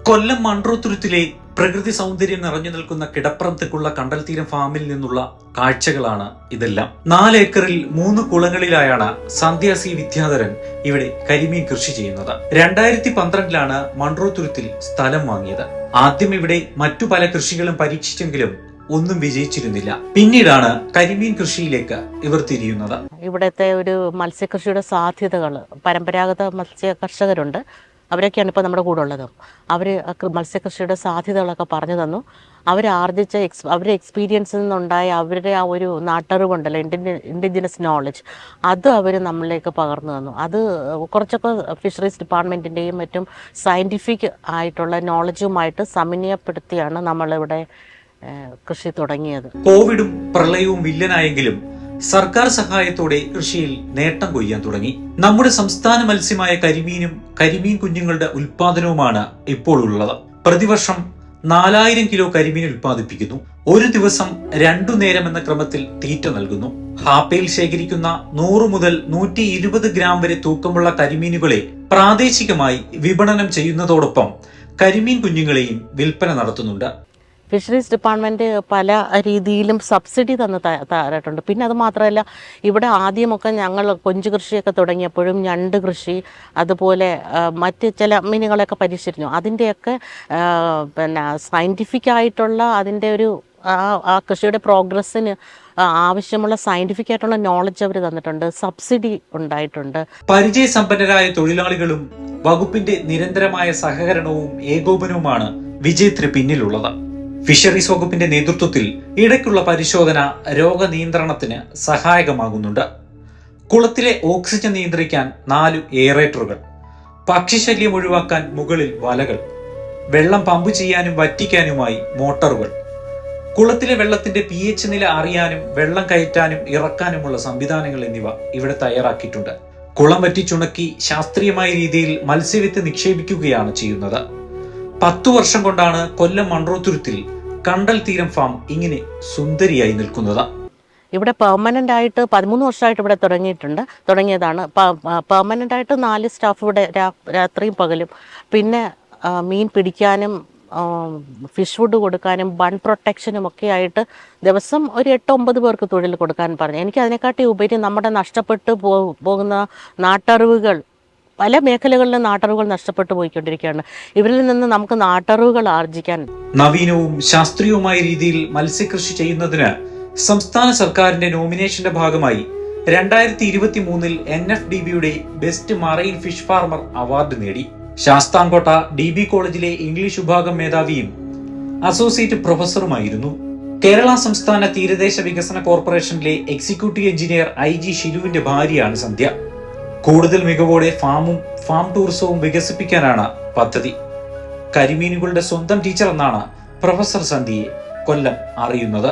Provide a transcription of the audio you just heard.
കൊല്ലം മൺട്രോത്തുരുത്തിലെ പ്രകൃതി സൗന്ദര്യം നിറഞ്ഞു നിൽക്കുന്ന കിടപ്പുറത്തേക്കുള്ള കണ്ടൽ തീരം ഫാമിൽ നിന്നുള്ള കാഴ്ചകളാണ് ഇതെല്ലാം. 4 ഏക്കറിൽ 3 കുളങ്ങളിലായാണ് സന്ധ്യ സി വിദ്യാധരൻ ഇവിടെ കരിമീൻ കൃഷി ചെയ്യുന്നത്. 2012ലാണ് മൺട്രോത്തുരുത്തിൽ സ്ഥലം വാങ്ങിയത്. ആദ്യം ഇവിടെ മറ്റു പല കൃഷികളും പരീക്ഷിച്ചെങ്കിലും ഒന്നും വിജയിച്ചിരുന്നില്ല. പിന്നീടാണ് കരിമീൻ കൃഷിയിലേക്ക് ഇവർ തിരിയുന്നത്. ഇവിടുത്തെ ഒരു മത്സ്യകൃഷിയുടെ സാധ്യതകൾ, പരമ്പരാഗത മത്സ്യ കർഷകരുണ്ട്, അവരൊക്കെയാണ് ഇപ്പോൾ നമ്മുടെ കൂടെ ഉള്ളത്. അവർ മത്സ്യകൃഷിയുടെ സാധ്യതകളൊക്കെ പറഞ്ഞു തന്നു. അവരുടെ എക്സ്പീരിയൻസിൽ നിന്നുണ്ടായ അവരുടെ ആ ഒരു നാട്ടറിവുണ്ടല്ലോ, ഇൻഡിജിനസ് നോളജ്, അത് അവർ നമ്മളിലേക്ക് പകർന്നു തന്നു. അത് കുറച്ചൊക്കെ ഫിഷറീസ് ഡിപ്പാർട്ട്മെൻറ്റിൻ്റെയും മറ്റും സയൻറ്റിഫിക് ആയിട്ടുള്ള നോളജുമായിട്ട് സമന്വയപ്പെടുത്തിയാണ് നമ്മളിവിടെ കൃഷി തുടങ്ങിയത്. കോവിഡും പ്രളയവും വില്ലനായെങ്കിലും സർക്കാർ സഹായത്തോടെ കൃഷിയിൽ നേട്ടം കൊയ്യാൻ തുടങ്ങി. നമ്മുടെ സംസ്ഥാന മത്സ്യമായ കരിമീനും കരിമീൻ കുഞ്ഞുങ്ങളുടെ ഉൽപാദനവുമാണ് ഇപ്പോൾ ഉള്ളത്. പ്രതിവർഷം 4000 കിലോ കരിമീൻ ഉൽപ്പാദിപ്പിക്കുന്നു. ഒരു ദിവസം 2 നേരം എന്ന ക്രമത്തിൽ തീറ്റ നൽകുന്നു. ഹാപ്പയിൽ ശേഖരിക്കുന്ന 100 മുതൽ 120 ഗ്രാം വരെ തൂക്കമുള്ള കരിമീനുകളെ പ്രാദേശികമായി വിപണനം ചെയ്യുന്നതോടൊപ്പം കരിമീൻ കുഞ്ഞുങ്ങളെയും വിൽപ്പന നടത്തുന്നുണ്ട്. ഫിഷറീസ് ഡിപ്പാർട്ട്മെൻറ്റ് പല രീതിയിലും സബ്സിഡി തരാറുണ്ട്. പിന്നെ അത് മാത്രമല്ല, ഇവിടെ ആദ്യമൊക്കെ ഞങ്ങൾ കൊഞ്ച് കൃഷിയൊക്കെ തുടങ്ങിയപ്പോഴും ഞണ്ട് കൃഷി, അതുപോലെ മറ്റ് ചില മീനുകളെയൊക്കെ പരീക്ഷിച്ചിരുന്നു. അതിൻ്റെയൊക്കെ സയൻറ്റിഫിക് ആയിട്ടുള്ള അതിൻ്റെ ഒരു ആ കൃഷിയുടെ പ്രോഗ്രസ്സിന് ആവശ്യമുള്ള സയൻറ്റിഫിക് ആയിട്ടുള്ള നോളജ് അവർ തന്നിട്ടുണ്ട്. സബ്സിഡി ഉണ്ടായിട്ടുണ്ട്. പരിചയസമ്പന്നരായ തൊഴിലാളികളും വകുപ്പിന്റെ നിരന്തരമായ സഹകരണവും ഏകോപനവുമാണ് വിജയത്തിന് പിന്നിലുള്ളത്. ഫിഷറീസ് വകുപ്പിന്റെ നേതൃത്വത്തിൽ ഇടയ്ക്കുള്ള പരിശോധന രോഗനിയന്ത്രണത്തിന് സഹായകമാകുന്നുണ്ട്. കുളത്തിലെ ഓക്സിജൻ നിയന്ത്രിക്കാൻ 4 എയറേറ്ററുകൾ, പക്ഷിശല്യം ഒഴിവാക്കാൻ മുകളിൽ വലകൾ, വെള്ളം പമ്പ് ചെയ്യാനും വറ്റിക്കാനുമായി മോട്ടോറുകൾ, കുളത്തിലെ വെള്ളത്തിന്റെ pH നില അറിയാനും വെള്ളം കയറ്റാനും ഇറക്കാനുമുള്ള സംവിധാനങ്ങൾ എന്നിവ ഇവിടെ തയ്യാറാക്കിയിട്ടുണ്ട്. കുളം വറ്റിച്ചുണക്കി ശാസ്ത്രീയമായ രീതിയിൽ മത്സ്യവിത്ത് നിക്ഷേപിക്കുകയാണ് ചെയ്യുന്നത്. 10 വർഷം കൊണ്ടാണ് കൊല്ലം മൺട്രോത്തുരുത്തിൽ കണ്ടൽ തീരം ഫാം ഇങ്ങനെ സുന്ദരിയായി നിൽക്കുന്നത്. ഇവിടെ പെർമനൻ്റ് ആയിട്ട് 13 വർഷമായിട്ട് ഇവിടെ തുടങ്ങിയതാണ്. പെർമനൻ്റ് ആയിട്ട് 4 സ്റ്റാഫ് ഇവിടെ രാത്രിയും പകലും. പിന്നെ മീൻ പിടിക്കാനും ഫിഷ് ഫുഡ് കൊടുക്കാനും ബൺ പ്രൊട്ടക്ഷനും ഒക്കെ ആയിട്ട് ദിവസം ഒരു 8-9 പേർക്ക് തൊഴിൽ കൊടുക്കാൻ പറഞ്ഞു. എനിക്ക് അതിനെക്കാട്ടി ഉപരി നമ്മുടെ നഷ്ടപ്പെട്ടു പോകുന്ന നാട്ടറിവുകൾ, പല മേഖലകളിലും നാട്ടറിവുകൾ നഷ്ടപ്പെട്ടു പോയിക്കൊണ്ടിരിക്കുകയാണ്. ഇവരിൽ നിന്ന് നമുക്ക് നാട്ടറിവുകൾ ആർജിക്കാൻ, നവീനവും ശാസ്ത്രീയവുമായ രീതിയിൽ മത്സ്യകൃഷി ചെയ്യുന്നതിന് സംസ്ഥാന സർക്കാരിന്റെ നോമിനേഷന്റെ ഭാഗമായി 2023 NFDBയുടെ best marine fish farmer award നേടി. ശാസ്താംകോട്ട DB കോളേജിലെ ഇംഗ്ലീഷ് വിഭാഗം മേധാവിയും അസോസിയേറ്റ് പ്രൊഫസറുമായിരുന്നു. കേരള സംസ്ഥാന തീരദേശ വികസന കോർപ്പറേഷനിലെ എക്സിക്യൂട്ടീവ് എഞ്ചിനീയർ IG ഷിലുവിന്റെ ഭാര്യയാണ് സന്ധ്യ. കൂടുതൽ മികവോടെ ഫാം ടൂറിസവും വികസിപ്പിക്കാനാണ് പദ്ധതി. കരിമീനുകളുടെ സ്വന്തം ടീച്ചർ എന്നാണ് പ്രൊഫസർ സന്ധ്യയെ കൊല്ലം അറിയുന്നത്.